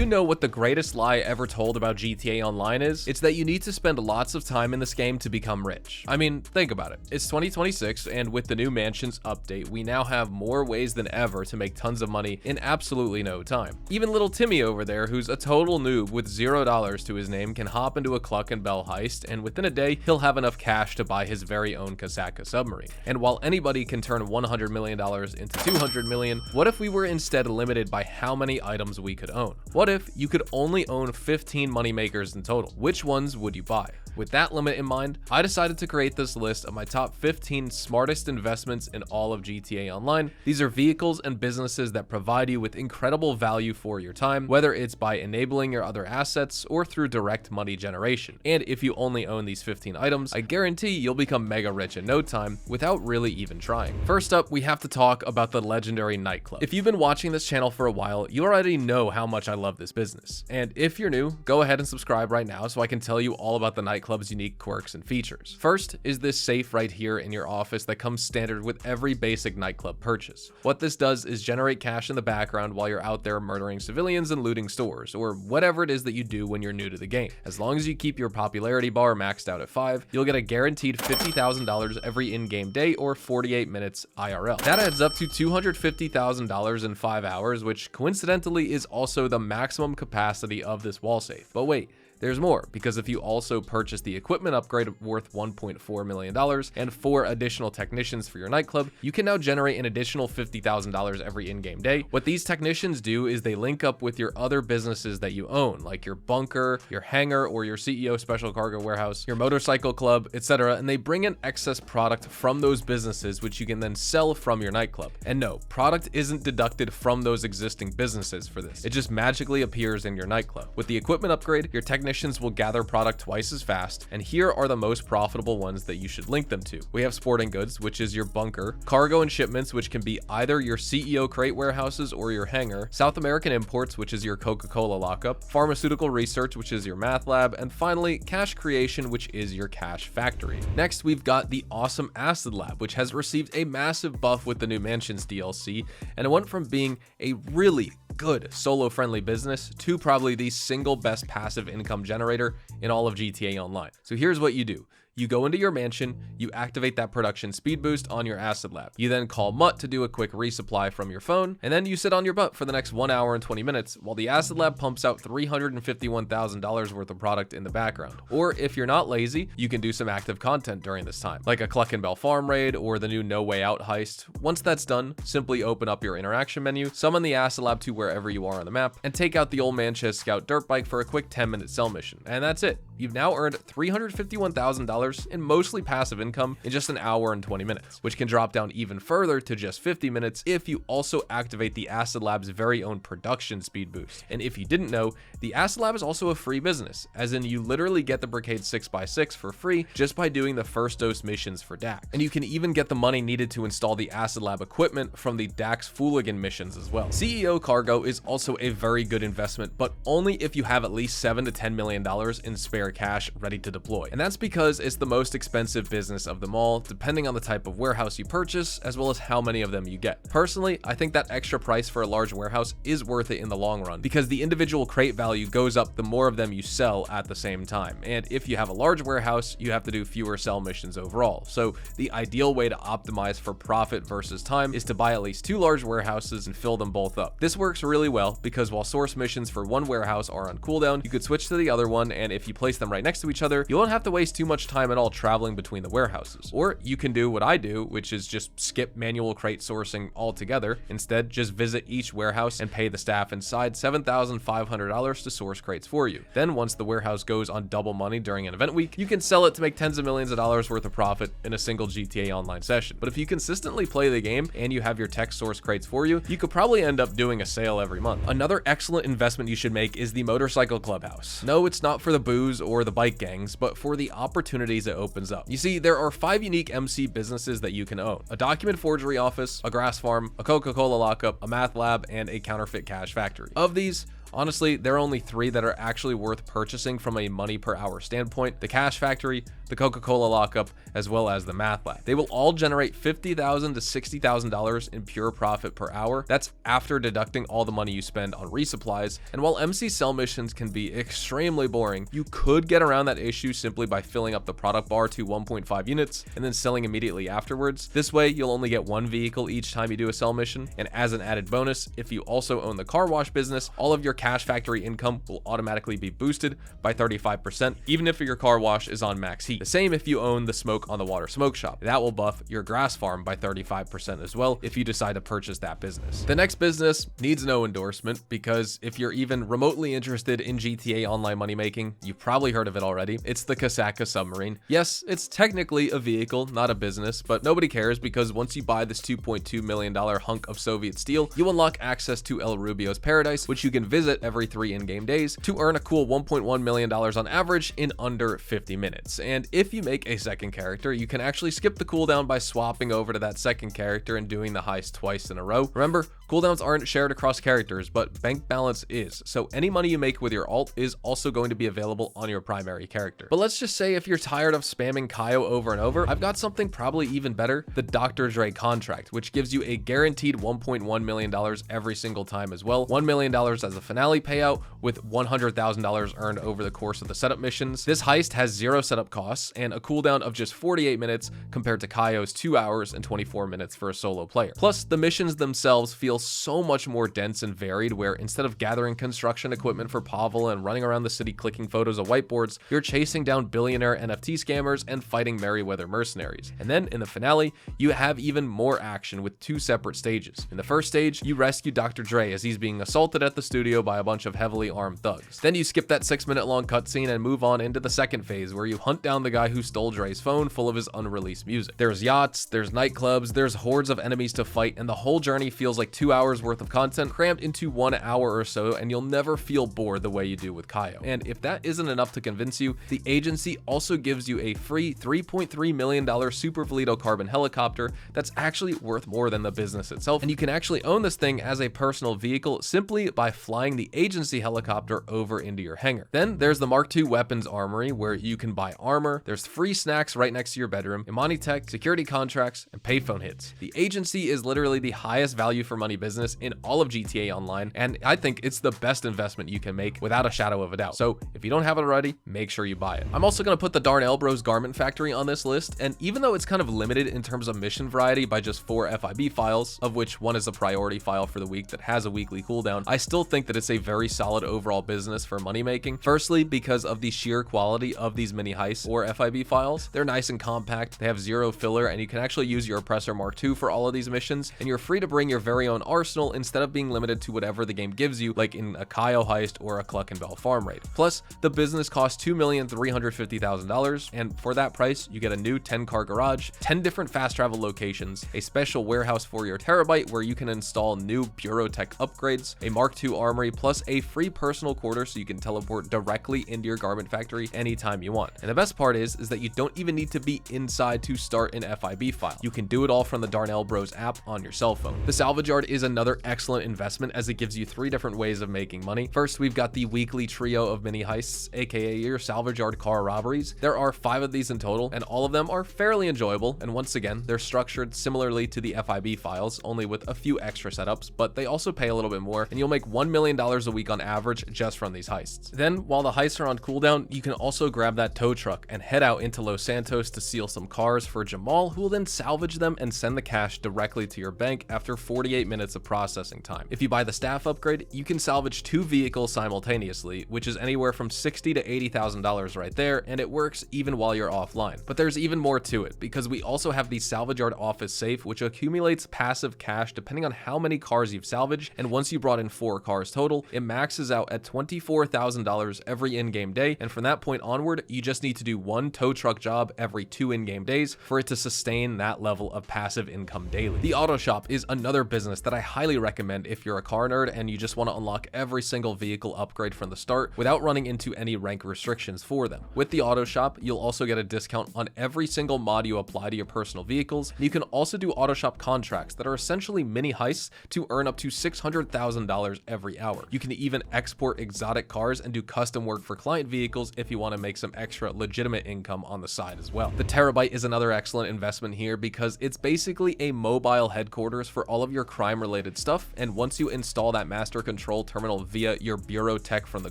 you know what the greatest lie ever told about GTA Online is? It's that you need to spend lots of time in this game to become rich. I mean, think about it. It's 2026, and with the new mansions update, we now have more ways than ever to make tons of money in absolutely no time. Even little Timmy over there, who's a total noob with $0 to his name, can hop into a Cluckin Bell Heist, and within a day, he'll have enough cash to buy his very own Kasaka submarine. And while anybody can turn $100 million into $200 million, what if we were instead limited by how many items we could own? What if you could only own 15 moneymakers in total? Which ones would you buy? With that limit in mind, I decided to create this list of my top 15 smartest investments in all of GTA Online. These are vehicles and businesses that provide you with incredible value for your time, whether it's by enabling your other assets or through direct money generation. And if you only own these 15 items, I guarantee you'll become mega rich in no time without really even trying. First up, we have to talk about the legendary Nightclub. If you've been watching this channel for a while, you already know how much I love this business. And if you're new, go ahead and subscribe right now so I can tell you all about the Nightclub's unique quirks and features. First is this safe right here in your office that comes standard with every basic Nightclub purchase. What this does is generate cash in the background while you're out there murdering civilians and looting stores, or whatever it is that you do when you're new to the game. As long as you keep your popularity bar maxed out at 5, you'll get a guaranteed $50,000 every in-game day or 48 minutes IRL. That adds up to $250,000 in 5 hours, which coincidentally is also the maximum capacity of this wall safe. But wait, there's more, because if you also purchase the equipment upgrade worth $1.4 million and 4 additional technicians for your Nightclub, you can now generate an additional $50,000 every in-game day. What these technicians do is they link up with your other businesses that you own, like your bunker, your hangar, or your CEO special cargo warehouse, your motorcycle club, etc., and they bring in excess product from those businesses, which you can then sell from your Nightclub. And no, product isn't deducted from those existing businesses for this. It just magically appears in your Nightclub. With the equipment upgrade, your technicians will gather product twice as fast, and here are the most profitable ones that you should link them to. We have sporting goods, which is your bunker, cargo and shipments, which can be either your CEO crate warehouses or your hangar, South American imports, which is your Coca-Cola lockup, pharmaceutical research, which is your math lab, and finally cash creation, which is your cash factory. Next, we've got the awesome acid lab, which has received a massive buff with the new mansions DLC, and it went from being a really good solo-friendly business to probably the single best passive income generator in all of GTA Online. So here's what you do. You go into your mansion, you activate that production speed boost on your acid lab. You then call Mutt to do a quick resupply from your phone, and then you sit on your butt for the next 1 hour and 20 minutes while the acid lab pumps out $351,000 worth of product in the background. Or if you're not lazy, you can do some active content during this time, like a Cluckin Bell farm raid or the new KnoWay Out Heist. Once that's done, simply open up your interaction menu, summon the acid lab to wherever you are on the map, and take out the old Manchester Scout dirt bike for a quick 10-minute cell mission. And that's it. You've now earned $351,000 in mostly passive income in just an hour and 20 minutes, which can drop down even further to just 50 minutes if you also activate the Acid Lab's very own production speed boost. And if you didn't know, the Acid Lab is also a free business, as in you literally get the Brigade 6x6 for free just by doing the first dose missions for Dax. And you can even get the money needed to install the Acid Lab equipment from the Dax Fooligan missions as well. CEO Cargo is also a very good investment, but only if you have at least $7 to $10 million in spare cash ready to deploy. And that's because it's the most expensive business of them all, depending on the type of warehouse you purchase, as well as how many of them you get. Personally, I think that extra price for a large warehouse is worth it in the long run, because the individual crate value goes up the more of them you sell at the same time. And if you have a large warehouse, you have to do fewer sell missions overall. So the ideal way to optimize for profit versus time is to buy at least 2 large warehouses and fill them both up. This works really well because while source missions for one warehouse are on cooldown, you could switch to the other one, and if you place them right next to each other, you won't have to waste too much time at all traveling between the warehouses. Or you can do what I do, which is just skip manual crate sourcing altogether. Instead, just visit each warehouse and pay the staff inside $7,500 to source crates for you. Then once the warehouse goes on double money during an event week, you can sell it to make tens of millions of dollars worth of profit in a single GTA Online session. But if you consistently play the game and you have your tech source crates for you, you could probably end up doing a sale every month. Another excellent investment you should make is the motorcycle clubhouse. No, it's not for the booze or the bike gangs, but for the opportunities it opens up. You see, there are 5 unique MC businesses that you can own: a document forgery office, a grass farm, a Coca-Cola lockup, a math lab, and a counterfeit cash factory. Of these, Honestly, there are only 3 that are actually worth purchasing from a money per hour standpoint: the Cash Factory, the Coca-Cola Lockup, as well as the Math Lab. They will all generate $50,000 to $60,000 in pure profit per hour. That's after deducting all the money you spend on resupplies. And while MC sell missions can be extremely boring, you could get around that issue simply by filling up the product bar to 1.5 units and then selling immediately afterwards. This way, you'll only get 1 vehicle each time you do a sell mission. And as an added bonus, if you also own the car wash business, all of your Cash Factory income will automatically be boosted by 35%, even if your car wash is on max heat. The same if you own the Smoke on the Water smoke shop. That will buff your grass farm by 35% as well if you decide to purchase that business. The next business needs no endorsement, because if you're even remotely interested in GTA Online money making, you've probably heard of it already. It's the Kasaka submarine. Yes, it's technically a vehicle, not a business, but nobody cares, because once you buy this $2.2 million hunk of Soviet steel, you unlock access to El Rubio's Paradise, which you can visit every 3 in-game days to earn a cool $1.1 million on average in under 50 minutes. And if you make a second character, you can actually skip the cooldown by swapping over to that second character and doing the heist twice in a row. Remember, cooldowns aren't shared across characters, but bank balance is, so any money you make with your alt is also going to be available on your primary character. But let's just say if you're tired of spamming Kaio over and over, I've got something probably even better: the Dr. Dre contract, which gives you a guaranteed $1.1 million every single time as well. $1 million as a finale payout, with $100,000 earned over the course of the setup missions. This heist has 0 setup costs and a cooldown of just 48 minutes compared to Kaio's 2 hours and 24 minutes for a solo player. Plus, the missions themselves feel so much more dense and varied, where instead of gathering construction equipment for Pavel and running around the city clicking photos of whiteboards, you're chasing down billionaire NFT scammers and fighting Merryweather mercenaries. And then in the finale, you have even more action with 2 separate stages. In the first stage, you rescue Dr. Dre as he's being assaulted at the studio by a bunch of heavily armed thugs. Then you skip that 6-minute long cutscene and move on into the second phase, where you hunt down the guy who stole Dre's phone full of his unreleased music. There's yachts, there's nightclubs, there's hordes of enemies to fight, and the whole journey feels like 2 hours worth of content crammed into 1 hour or so, and you'll never feel bored the way you do with Kaio. And if that isn't enough to convince you, the agency also gives you a free $3.3 million Super Valido Carbon helicopter that's actually worth more than the business itself, and you can actually own this thing as a personal vehicle simply by flying the agency helicopter over into your hangar. Then there's the Mark II weapons armory, where you can buy armor, there's free snacks right next to your bedroom, Imani tech, security contracts, and payphone hits. The agency is literally the highest value for money business in all of GTA Online, and I think it's the best investment you can make without a shadow of a doubt. So if you don't have it already, make sure you buy it. I'm also going to put the Darnell Bros Garment Factory on this list, and even though it's kind of limited in terms of mission variety by just 4 FIB files, of which one is a priority file for the week that has a weekly cooldown, I still think that it's a very solid overall business for money making. Firstly, because of the sheer quality of these mini heists or FIB files. They're nice and compact, they have 0 filler, and you can actually use your Oppressor Mark II for all of these missions, and you're free to bring your very own arsenal instead of being limited to whatever the game gives you, like in a Kaio heist or a Cluckin Bell farm raid. Plus, the business costs $2,350,000, and for that price, you get a new 10-car garage, 10 different fast travel locations, a special warehouse for your terabyte where you can install new Bureau Tech upgrades, a Mark II armory, plus a free personal quarter so you can teleport directly into your garment factory anytime you want. And the best part is that you don't even need to be inside to start an FIB file. You can do it all from the Darnell Bros app on your cell phone. The Salvage Yard is another excellent investment as it gives you 3 different ways of making money. First, we've got the weekly trio of mini heists, aka your Salvage Yard car robberies. There are 5 of these in total, and all of them are fairly enjoyable, and once again, they're structured similarly to the FIB files, only with a few extra setups, but they also pay a little bit more, and you'll make $1 million a week on average just from these heists. Then, while the heists are on cooldown, you can also grab that tow truck and head out into Los Santos to steal some cars for Jamal, who will then salvage them and send the cash directly to your bank after 48 minutes of processing time. If you buy the staff upgrade, you can salvage 2 vehicles simultaneously, which is anywhere from $60,000 to $80,000 right there, and it works even while you're offline. But there's even more to it, because we also have the Salvage Yard Office Safe, which accumulates passive cash depending on how many cars you've salvaged, and once you brought in 4 cars total, it maxes out at $24,000 every in-game day, and from that point onward, you just need to do 1 tow truck job every 2 in-game days for it to sustain that level of passive income daily. The auto shop is another business that I highly recommend if you're a car nerd and you just want to unlock every single vehicle upgrade from the start without running into any rank restrictions for them. With the auto shop, you'll also get a discount on every single mod you apply to your personal vehicles. You can also do auto shop contracts that are essentially mini heists to earn up to $600,000 every hour. more. You can even export exotic cars and do custom work for client vehicles if you want to make some extra legitimate income on the side as well. The Terabyte is another excellent investment here because it's basically a mobile headquarters for all of your crime-related stuff, and once you install that master control terminal via your bureau tech from the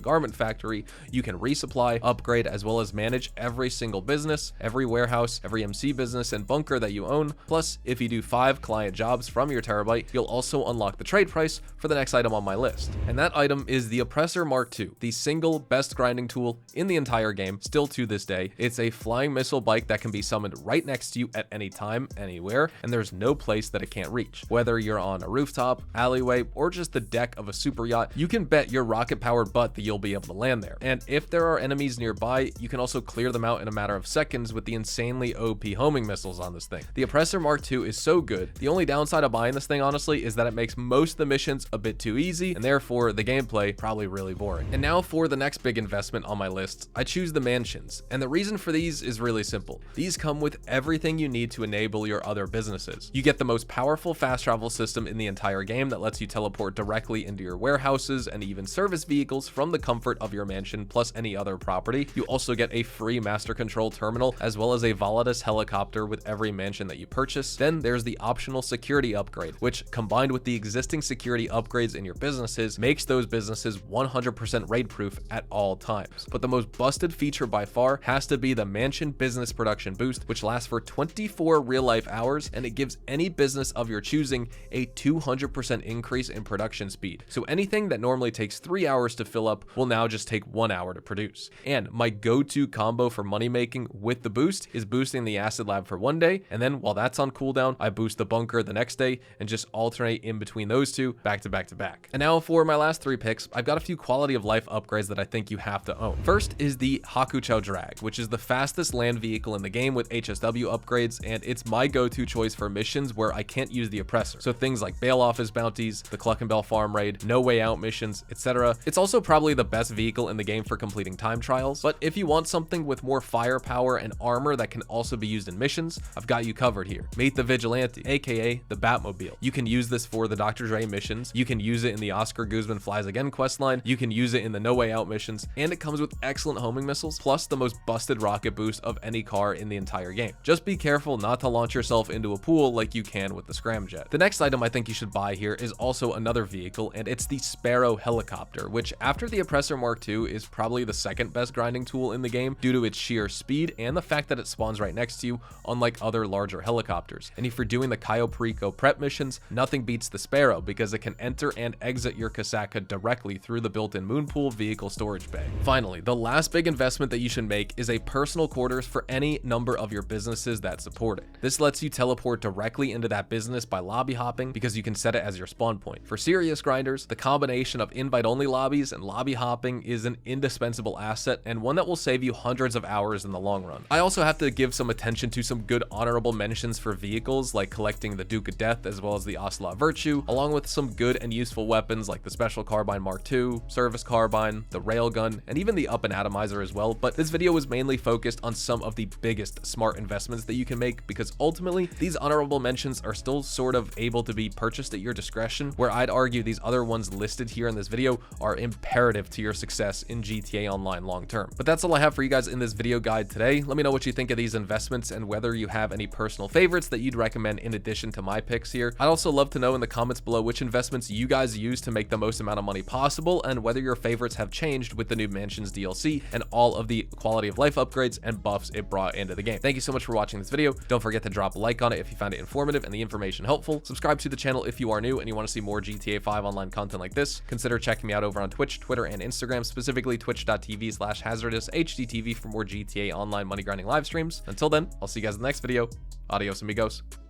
garment factory, you can resupply, upgrade, as well as manage every single business, every warehouse, every MC business and bunker that you own. Plus, if you do 5 client jobs from your Terabyte, you'll also unlock the trade price for the next item on my list. And that item is the Oppressor Mark II, the single best grinding tool in the entire game, still to this day. It's a flying missile bike that can be summoned right next to you at any time, anywhere, and there's no place that it can't reach. Whether you're on a rooftop, alleyway, or just the deck of a super yacht, you can bet your rocket-powered butt that you'll be able to land there. And if there are enemies nearby, you can also clear them out in a matter of seconds with the insanely OP homing missiles on this thing. The Oppressor Mark II is so good. The only downside of buying this thing, honestly, is that it makes most of the missions a bit too easy, and therefore the gameplay probably really boring. And now for the next big investment on my list, I choose the mansions. And the reason for these is really simple. These come with everything you need to enable your other businesses. You get the most powerful fast travel system in the entire game that lets you teleport directly into your warehouses and even service vehicles from the comfort of your mansion, plus any other property. You also get a free master control terminal, as well as a Volatus helicopter with every mansion that you purchase. Then there's the optional security upgrade, which combined with the existing security upgrades in your businesses makes those businesses 100% raid proof at all times. But the most busted feature by far has to be the mansion business production boost, which lasts for 24 real life hours, and it gives any business of your choosing a 200% increase in production speed. So anything that normally takes 3 hours to fill up will now just take 1 hour to produce. And my go-to combo for money making with the boost is boosting the acid lab for 1 day, and then while that's on cooldown, I boost the bunker the next day and just alternate in between those two back to back to back. And now for my last 3 picks, I've got a few quality of life upgrades that I think you have to own. First is the Hakuchou Drag, which is the fastest land vehicle in the game with HSW upgrades, and it's my go-to choice for missions where I can't use the Oppressor. So things like bail office bounties, the Cluckin Bell farm raid, KnoWay Out missions, etc. It's also probably the best vehicle in the game for completing time trials, but if you want something with more firepower and armor that can also be used in missions, I've got you covered here. Meet the Vigilante, aka the Batmobile. You can use this for the Dr. Dre missions, you can use it in the Oscar Guzman Flies Again questline, you can use it in the No Way Out missions, and it comes with excellent homing missiles, plus the most busted rocket boost of any car in the entire game. Just be careful not to launch yourself into a pool like you can with the Scramjet. The next item I think you should buy here is also another vehicle, and it's the Sparrow helicopter, which after the Oppressor Mark II is probably the second best grinding tool in the game due to its sheer speed and the fact that it spawns right next to you, unlike other larger helicopters. And if you're doing the Cayo Perico prep missions, nothing beats the Sparrow because it can enter and exit your Kasaka directly through the built-in Moonpool vehicle storage bay. Finally, the last big investment that you should make is a personal quarters for any number of your businesses that support it. This lets you teleport directly into that business by lobby hopping because you can set it as your spawn point. For serious grinders, the combination of invite-only lobbies and lobby hopping is an indispensable asset and one that will save you hundreds of hours in the long run. I also have to give some attention to some good honorable mentions for vehicles like collecting the Duke of Death as well as the Ocelot Virtue, along with some good and useful weapons like the Special Carbine Mark II, Service Carbine, the Railgun, and even the Up and Atomizer as well. But this video was mainly focused on some of the biggest smart investments that you can make because ultimately these honorable mentions are still sort of able to be purchased at your discretion, where I'd argue these other ones listed here in this video are imperative to your success in GTA Online long term. But that's all I have for you guys in this video guide today. Let me know what you think of these investments and whether you have any personal favorites that you'd recommend in addition to my picks here. I'd also love to know in the comments below which investments you guys use to make the most amount of money possible and whether your favorites have changed with the new Mansions DLC and all of the quality of life upgrades and buffs it brought into the game. Thank you so much for watching this video. Don't forget to drop a like on it if you found it informative and the information helpful. Subscribe to the channel if you are new and you want to see more GTA 5 online content like this. Consider checking me out over on Twitch, Twitter, and Instagram, specifically twitch.tv/hazardoushdtv for more GTA Online money grinding live streams. Until then, I'll see you guys in the next video. Adios, amigos.